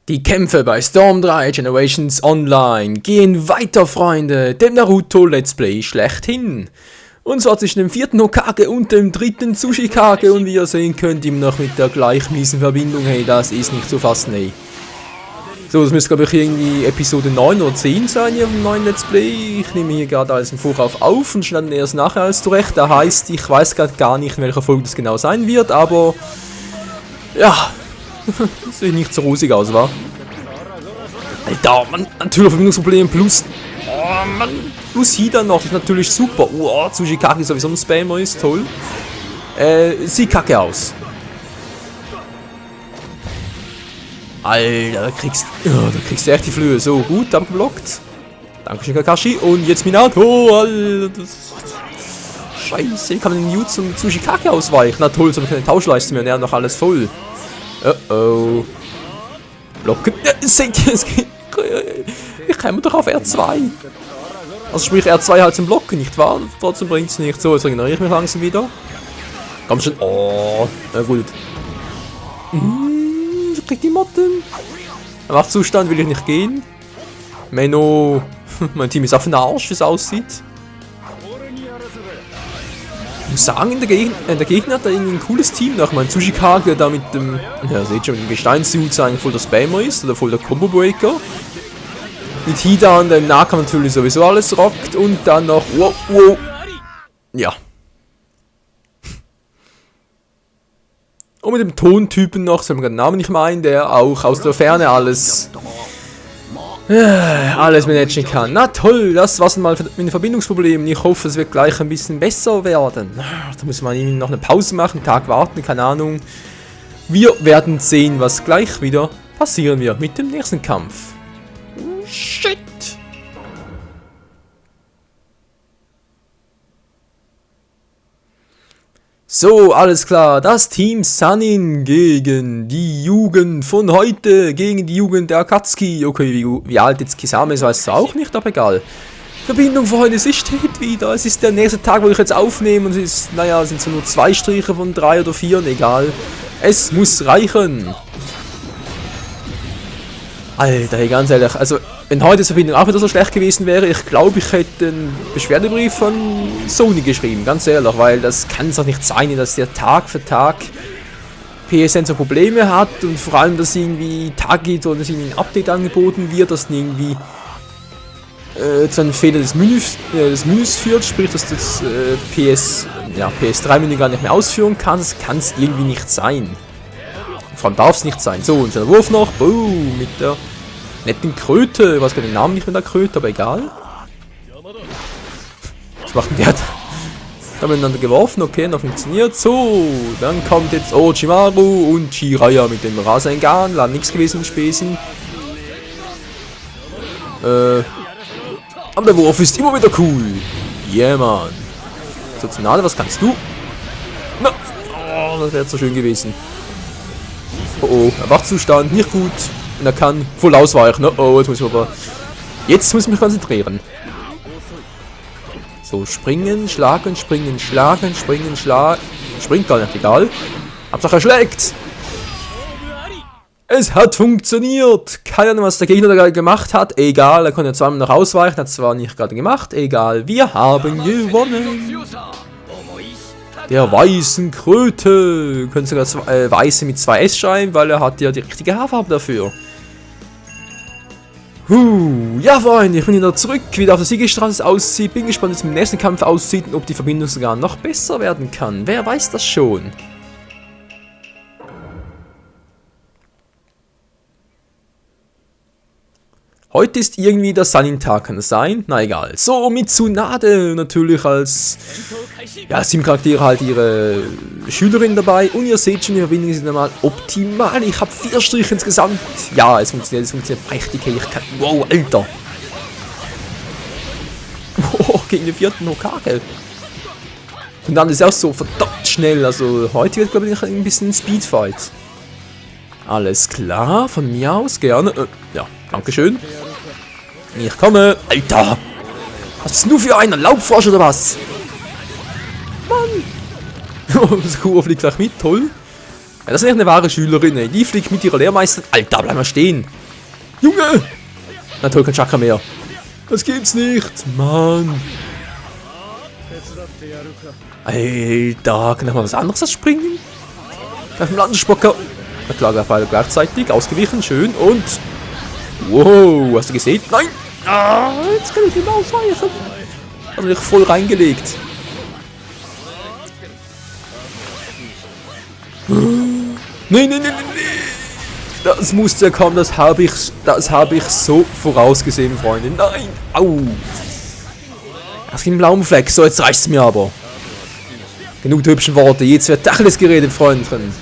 Die Kämpfe bei Storm 3 Generations Online gehen weiter, Freunde, dem Naruto Let's Play schlechthin. Und zwar zwischen dem 4. Hokage und dem 3. Tsuchikage, und wie ihr sehen könnt, immer noch mit der gleich miesen Verbindung. Hey, das ist nicht zu fassen, ey. So, das müsste, glaube ich, irgendwie Episode 9 oder 10 sein hier im neuen Let's Play. Ich nehme hier gerade alles im Vorauf auf und schneide erst nachher alles zurecht. Das heißt, ich weiß gerade gar nicht, in welcher Folge das genau sein wird, aber ja, das sieht nicht so rosig aus, wa? Alter, Mann, natürlich Verbindungsproblem plus. Oh Mann, plus Hida noch, das ist natürlich super. Oh, Tsuchikage sowieso ein Spammer ist, toll. Sieht kacke aus. Alter, da kriegst du echt die Flöhe. So, gut, abgeblockt. Dankeschön, Kakashi. Und jetzt Minato. Alter, Scheiße, ich kann den Jutsu zum Tsuchikage ausweichen. Na toll, so habe ich keine Tauschleiste mehr. Und er hat noch alles voll. Oh. Blocken. Ich komme doch auf R2. Also sprich R2 halt zum Blocken, nicht wahr? Trotzdem bringt es nicht. So, jetzt regeneriere ich mich langsam wieder. Komm schon. Oh, na gut. Kriegt die Motten. Im Wachzustand will ich nicht gehen. Menno. Mein Team ist auf den Arsch, wie es aussieht. Ich muss sagen, der Gegner hat da irgendwie ein cooles Team nach meinem Tsuchikage, da mit dem, ja, seht schon, mit dem Gesteinssuit eigentlich voll der Spammer ist, oder voll der Combo Breaker. Mit Hida und dem Nahkampf natürlich sowieso alles rockt, und dann noch, wow. Ja. Und mit dem Tontypen noch, soll man den Namen nicht meinen, der auch aus der Ferne alles managen kann. Na toll, das war's mal mit den Verbindungsproblemen. Ich hoffe, es wird gleich ein bisschen besser werden. Da muss man irgendwie noch eine Pause machen, einen Tag warten, keine Ahnung. Wir werden sehen, was gleich wieder passieren wird mit dem nächsten Kampf. Shit! So, alles klar, das Team Sannin gegen die Jugend von heute, gegen die Jugend der Akatsuki. Okay, wie alt jetzt Kisame ist, weißt du auch nicht, aber egal. Verbindung für heute, sie steht wieder. Es ist der nächste Tag, wo ich jetzt aufnehme, und es ist, naja, es sind so nur 2 Striche von 3 oder 4, egal. Es muss reichen. Alter, hey, ganz ehrlich, also wenn heute die Verbindung auch wieder so schlecht gewesen wäre, ich glaube, ich hätte einen Beschwerdebrief von Sony geschrieben, ganz ehrlich, weil das kann es doch nicht sein, dass der Tag für Tag PSN so Probleme hat, und vor allem, dass irgendwie Tag geht oder dass irgendwie ein Update angeboten wird, das irgendwie zu einem Fehler des Menüs führt, sprich, dass das PS3-Menü gar nicht mehr ausführen kann. Das kann es irgendwie nicht sein. Vor allem darf es nicht sein. So, und der Wurf noch. Boom, mit der netten Kröte. Ich weiß gar nicht den Namen nicht mit der Kröte, aber egal. Was macht denn der? Da haben wir miteinander geworfen. Okay, noch funktioniert. So, dann kommt jetzt Orochimaru und Jiraiya mit dem Rasengan. Leider nichts gewesen in Späßen. Aber der Wurf ist immer wieder cool. Yeah, man. So, Tsunade, was kannst du? Na, oh, das wäre jetzt so schön gewesen. Oh, Wachzustand, nicht gut. Und er kann voll ausweichen. Oh, jetzt muss ich mich konzentrieren. So, springen, schlagen, springen, schlagen, springen, schlagen. Springt gar nicht, egal. Hauptsache er schlägt. Es hat funktioniert. Keine Ahnung, was der Gegner da gerade gemacht hat. Egal, er konnte ja zweimal noch ausweichen. Hat zwar nicht gerade gemacht. Egal, wir haben gewonnen. Der weißen Kröte. Können sogar weiße mit 2 S schreiben, weil er hat ja die richtige Haarfarbe dafür. Ja, Freunde, ich bin wieder zurück, wieder auf der Siegesstraße aussieht. Bin gespannt, wie es im nächsten Kampf aussieht und ob die Verbindung sogar noch besser werden kann. Wer weiß das schon? Heute ist irgendwie der Sannin-Tag, kann es sein? Na egal. So, mit Tsunade natürlich als, ja, 7 Charaktere halt ihre Schülerin dabei. Und ihr seht schon, die Verbindungen sind einmal optimal. Ich habe 4 Striche insgesamt. Ja, es funktioniert prächtig. Ich kann, wow, Alter. Oh, gegen den 4. Hokage. Und dann ist er auch so verdammt schnell. Also heute wird, glaube ich, ein bisschen Speedfight. Alles klar, von mir aus gerne. Ja, dankeschön. Ich komme. Alter! Was ist nur für einen Laubfrosch oder was? Mann! Das Kuh fliegt gleich mit, toll. Ja, das ist nicht eine wahre Schülerin, ey. Die fliegt mit ihrer Lehrmeisterin. Alter, bleib mal stehen. Junge! Na toll, kein Chakra mehr. Das gibt's nicht. Mann. Alter, kann ich mal was anderes als springen? Auf dem Landesspocker. Na klar, beide gleichzeitig. Ausgewichen, schön. Und... Wow, hast du gesehen? Nein! Ah, jetzt kann ich nicht mehr ausweichen. Also ich voll reingelegt. Nein. Das musste ja kommen, das habe ich so vorausgesehen, Freunde. Nein! Au! Das gibt einen blauen Fleck. So, jetzt reicht's mir aber. Genug der hübschen Worte. Jetzt wird Tacheles geredet, Freundchen.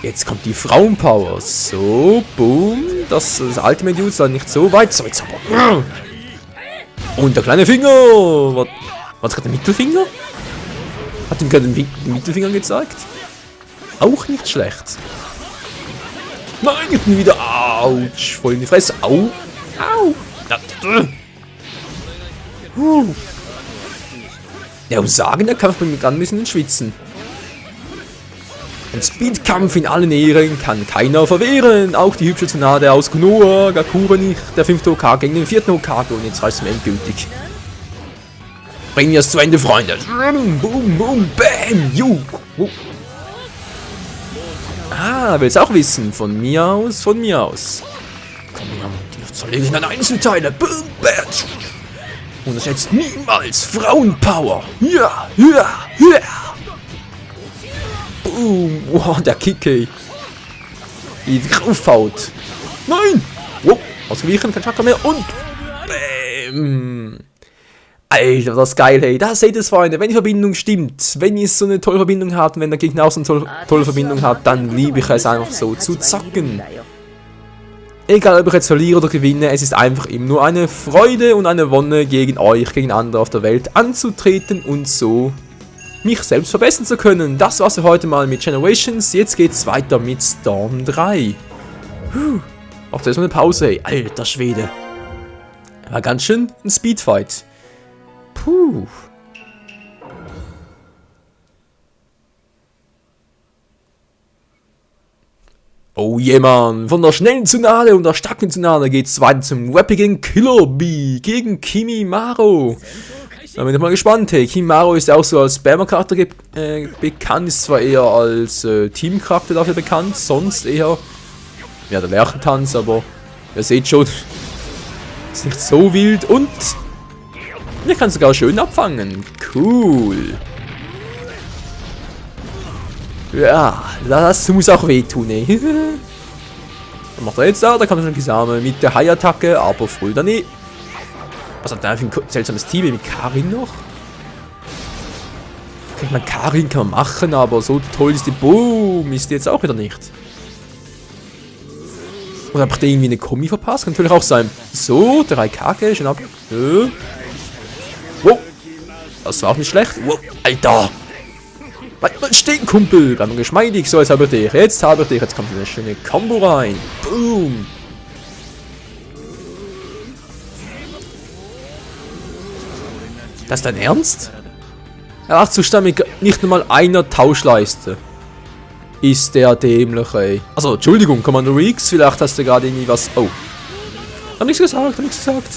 Jetzt kommt die Frauenpower. So, boom. Das Ultimate Use war nicht so weit. So, jetzt aber. Und der kleine Finger. War das gerade der Mittelfinger? Hat ihm gerade den Mittelfinger gezeigt? Auch nicht schlecht. Nein, ich bin wieder. Autsch. Voll in die Fresse. Au. Au. Ja, muss sagen, der Kampf bringt mich gerade ein bisschen ins Schwitzen. Ein Speedkampf in allen Ehren kann keiner verwehren. Auch die hübsche Tsunade aus Konoha, Gakure nicht. Der 5. Hokage gegen den 4. Hokage. Und jetzt reißt es mir endgültig. Bringen wir es zu Ende, Freunde. Boom, boom, bam. Juh. Willst du auch wissen? Von mir aus. Komm, die zerlege ich in Einzelteile. Boom, bam. Unterschätzt niemals Frauenpower. Ja. Boom. Wow, der Kick, ey. Die draufhaut. Nein. Wow. Ausgewichen, kein Chakra mehr. Und bam. Alter, das ist geil, hey. Da seht ihr es, Freunde. Wenn die Verbindung stimmt, wenn ihr so eine tolle Verbindung habt, wenn der Gegner auch so eine tolle Verbindung hat, dann liebe ich es einfach so zu zocken. Egal, ob ich jetzt verliere oder gewinne, es ist einfach immer nur eine Freude und eine Wonne gegen euch, gegen andere auf der Welt anzutreten und so mich selbst verbessern zu können. Das war's für heute mal mit Generations. Jetzt geht's weiter mit Storm 3. Auch da ist mal eine Pause, hey. Alter Schwede. War ganz schön ein Speedfight. Puh. Oh je, Mann. Von der schnellen Tsunade und der starken Tsunade geht's weiter zum rappigen Killer Bee gegen Kimimaro. Da bin ich mal gespannt. Hey, Kimimaro ist ja auch so als Spammer-Charakter bekannt, ist zwar eher als Team-Charakter dafür bekannt, sonst eher ja, der Lerchentanz, aber ihr seht schon, ist nicht so wild und ihr kann sogar schön abfangen. Cool. Ja, das muss auch wehtun, ey. Was macht er jetzt da? Da kommt schon Kisame mit der Hai-Attacke, aber voll daneben. Was hat der für ein seltsames Team mit Karin noch? Ich meine, Karin kann man machen, aber so toll ist die Boom, ist die jetzt auch wieder nicht. Oder habe ich da irgendwie eine Kombi verpasst? Kann natürlich auch sein. So, der Raikage, schon ab. Wow, das war auch nicht schlecht. Wow, Alter. Bleib mal stehen, Kumpel. Bleib mal geschmeidig. So, jetzt habe ich dich. Jetzt kommt eine schöne Combo rein. Boom. Das ist dein Ernst? Er hat zustande nicht einmal einer Tauschleiste. Ist der dämlich, ey. Also, Entschuldigung, Commander Reeks, vielleicht hast du gerade irgendwie was... Oh. Hab nichts gesagt.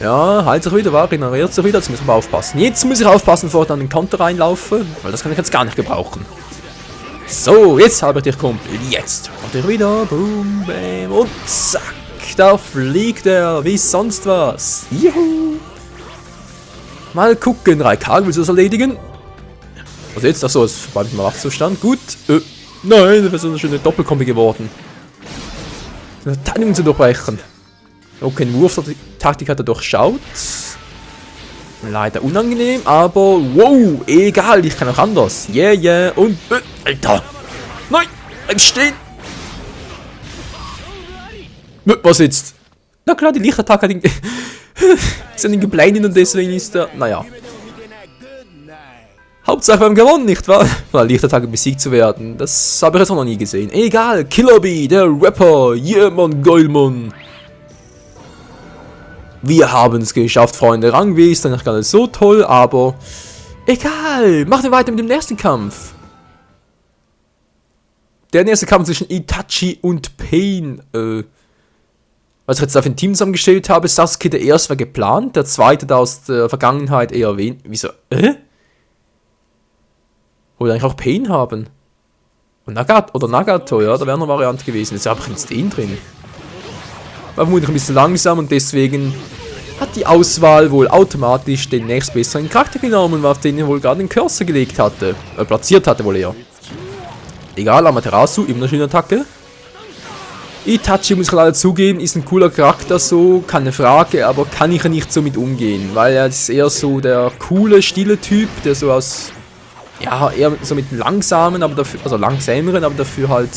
Ja, heilt sich wieder, war, regeneriert sich wieder, jetzt müssen wir aufpassen. Jetzt muss ich aufpassen, bevor ich dann in den Konter reinlaufe, weil das kann ich jetzt gar nicht gebrauchen. So, jetzt habe ich dich, Kumpel. Jetzt mach ich wieder. Boom, bam und zack. Da fliegt er, wie sonst was. Juhu. Mal gucken, Raikage willst du das erledigen? Was jetzt? Achso, es war im Wachzustand. Gut. Nein, das ist eine schöne Doppelkombi geworden. Eine Verteidigung zu durchbrechen. Okay, eine Wurftaktik hat er durchschaut. Leider unangenehm, aber wow, egal, ich kann auch anders. Yeah. Und, Alter. Nein, bleib stehen. Was jetzt? Na klar, die Lichtattacke hat ist ein geblendet und deswegen ist er, naja. Hauptsache wir haben gewonnen, nicht wahr? Von der Lichtattacke besiegt zu werden, das habe ich jetzt auch noch nie gesehen. Egal, Killer Bee, der Rapper, yeah man, geil man. Wir haben es geschafft, Freunde. Rang W ist dann nicht gar nicht so toll, aber egal. Machen wir weiter mit dem nächsten Kampf. Der nächste Kampf zwischen Itachi und Pain. Was ich jetzt auf ein Team zusammengestellt habe, Sasuke der erste war geplant, der zweite da aus der Vergangenheit eher wen. Wieso? Wollte eigentlich auch Pain haben. Und Nagato, ja, da wäre eine Variante gewesen. Jetzt habe ich jetzt den drin. War vermutlich ein bisschen langsam und deswegen hat die Auswahl wohl automatisch den nächstbesseren Charakter genommen, auf den er wohl gerade den Cursor gelegt hatte. Platziert hatte wohl eher. Egal, Amaterasu, immer eine schöne Attacke. Itachi, muss ich leider zugeben, ist ein cooler Charakter so, keine Frage, aber kann ich ja nicht so mit umgehen, weil er ist eher so der coole, stille Typ, der so aus, ja, eher so mit langsamen, aber dafür, also langsameren, aber dafür halt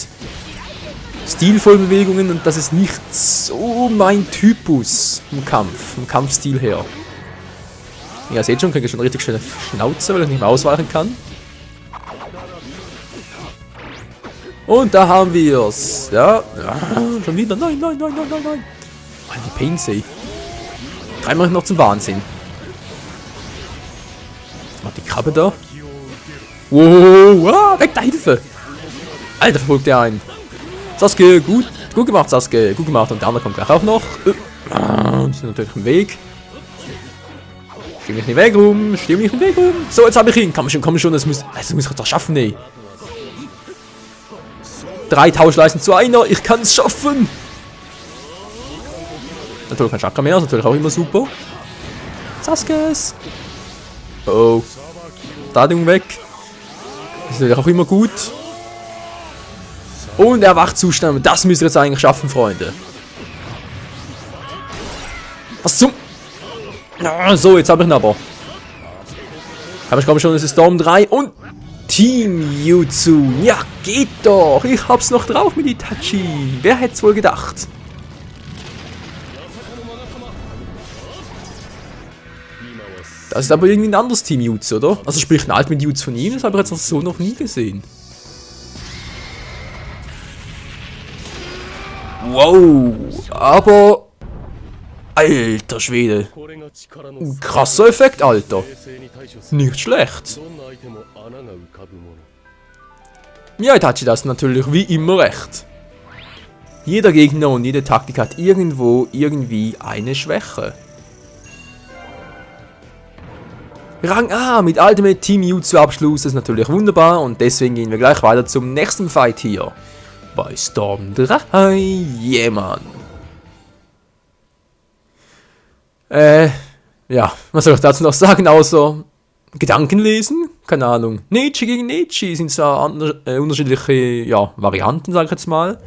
stilvollen Bewegungen und das ist nicht so mein Typus im Kampf, vom Kampfstil her. Ja, seht schon, kriege ich schon richtig schöne Schnauze, weil ich nicht mehr ausweichen kann. Und da haben wir's. Ja, schon wieder. Nein. Mann, die Painsay. Dreimal noch zum Wahnsinn. Was macht die Krabbe da? Wow, weg da, Hilfe! Alter, verfolgt der einen. Sasuke, gut gemacht, Sasuke. Gut gemacht. Und der andere kommt gleich auch noch. Ist natürlich im Weg. Steh mich nicht weg rum. So, jetzt habe ich ihn. Komm schon, das muss ich doch schaffen, ey. 3 Tauschleisten zu einer, ich kann es schaffen! Natürlich kein Chakra mehr, ist natürlich auch immer super. Sasuke! Oh. Stadium weg. Ist natürlich auch immer gut. Und Erwachzustand, das müsst ihr jetzt eigentlich schaffen, Freunde. Was zum... So, jetzt habe ich ihn aber. Aber ich glaube schon, es ist Storm 3 und... Team Jutsu. Ja, geht doch. Ich hab's noch drauf mit Itachi. Wer hätte es wohl gedacht? Das ist aber irgendwie ein anderes Team Jutsu, oder? Also sprich ein Alt mit Jutsu von ihm, das habe ich jetzt so noch nie gesehen. Wow. Aber... Alter Schwede. Ein krasser Effekt, Alter. Nicht schlecht. Ja, Itachi, das ist natürlich wie immer recht. Jeder Gegner und jede Taktik hat irgendwo irgendwie eine Schwäche. Rang A mit Ultimate Team Jutsu Abschluss ist natürlich wunderbar und deswegen gehen wir gleich weiter zum nächsten Fight hier. Bei Storm 3. Yeah, Mann. Ja, was soll ich dazu noch sagen, außer Gedanken lesen? Keine Ahnung. Neji gegen Neji sind zwar unterschiedliche, ja, Varianten, sage ich jetzt mal.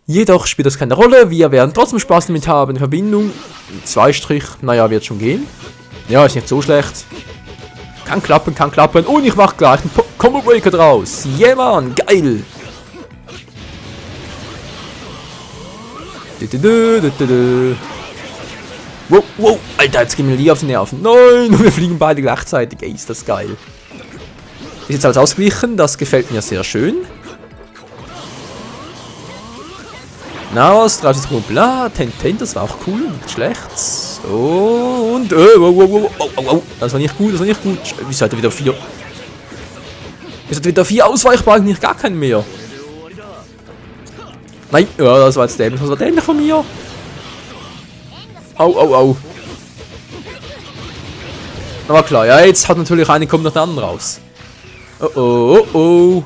Jedoch spielt das keine Rolle, wir werden trotzdem Spaß damit haben. Verbindung, 2 Strich, naja, wird schon gehen. Ja, ist nicht so schlecht. Kann klappen. Und ich mach gleich einen Combo Breaker draus. Yeah, Mann, geil. Wow, Alter, jetzt gehen wir die auf die Nerven. Nein, wir fliegen beide gleichzeitig. Ey, ist das geil. Ist jetzt alles ausgeglichen, das gefällt mir sehr schön. Na was, 30 Rumpel, Ten, das war auch cool, nicht schlecht. So, und, wow, das war nicht gut. Wieso hat er wieder 4? Wieso hat er wieder 4 Ausweichbalken, nicht gar keinen mehr? Nein, ja, das war jetzt dämlich, was war dämlich von mir? Au. Na war klar, ja, jetzt hat natürlich eine kommt nach der anderen raus. Oh.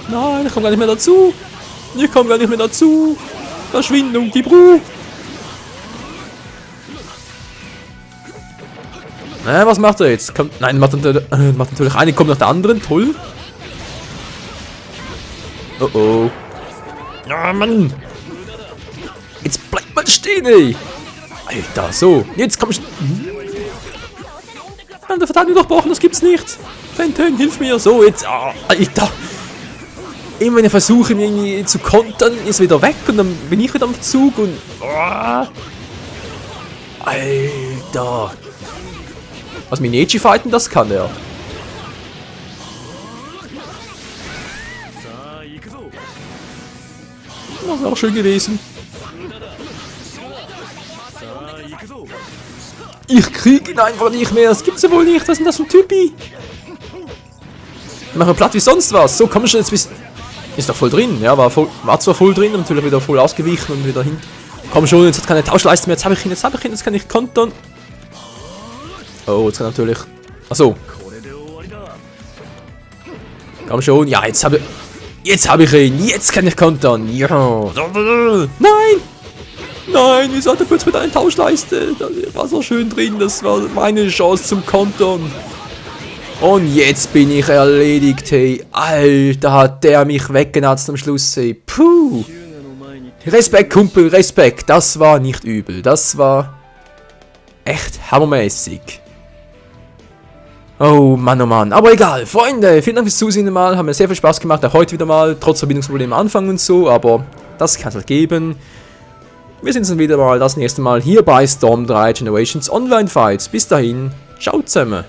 Nein, ich komme gar nicht mehr dazu. Verschwindung, die Bru. Na, was macht er jetzt? Nein, macht natürlich eine kommt nach der anderen, toll. Oh. Ja, Mann. Jetzt bleibt mal stehen, ey. Alter, so. Jetzt komm ich. Mann, der Verteidigung durchbrochen, das gibt's nicht. Ten, hilf mir. So, jetzt. Oh, Alter. Immer wenn ich versuche, mich irgendwie zu kontern, ist er wieder weg und dann bin ich wieder am Zug und. Oh. Alter. Was mit Neji fighten, das kann er. Das ist auch schön gewesen. Ich krieg ihn einfach nicht mehr. Das gibt's ja wohl nicht. Was ist denn das für ein Typi? Machen wir platt wie sonst was. So, komm schon jetzt bis... Ist doch voll drin. Ja, war zwar voll drin, natürlich wieder voll ausgewichen und wieder hin. Komm schon, jetzt hat keine Tauschleiste mehr. Jetzt habe ich ihn, jetzt kann ich kontern. Oh, jetzt kann natürlich... Achso. Komm schon. Ja, jetzt habe ich ihn. Jetzt kann ich kontern. Ja. Nein! Nein, wieso hat er plötzlich mit einer Tauschleiste? Da war so schön drin. Das war meine Chance zum Kontern. Und jetzt bin ich erledigt, hey. Alter, hat der mich weggenatzt am Schluss, hey. Puh. Respekt, Kumpel, Respekt. Das war nicht übel. Das war echt hammermäßig. Oh Mann, oh Mann. Aber egal, Freunde, vielen Dank fürs Zusehen mal. Hat mir sehr viel Spaß gemacht, auch heute wieder mal. Trotz Verbindungsproblemen am Anfang und so, aber das kann es halt geben. Wir sehen uns dann wieder mal das nächste Mal hier bei Storm 3 Generations Online Fights. Bis dahin, ciao zusammen.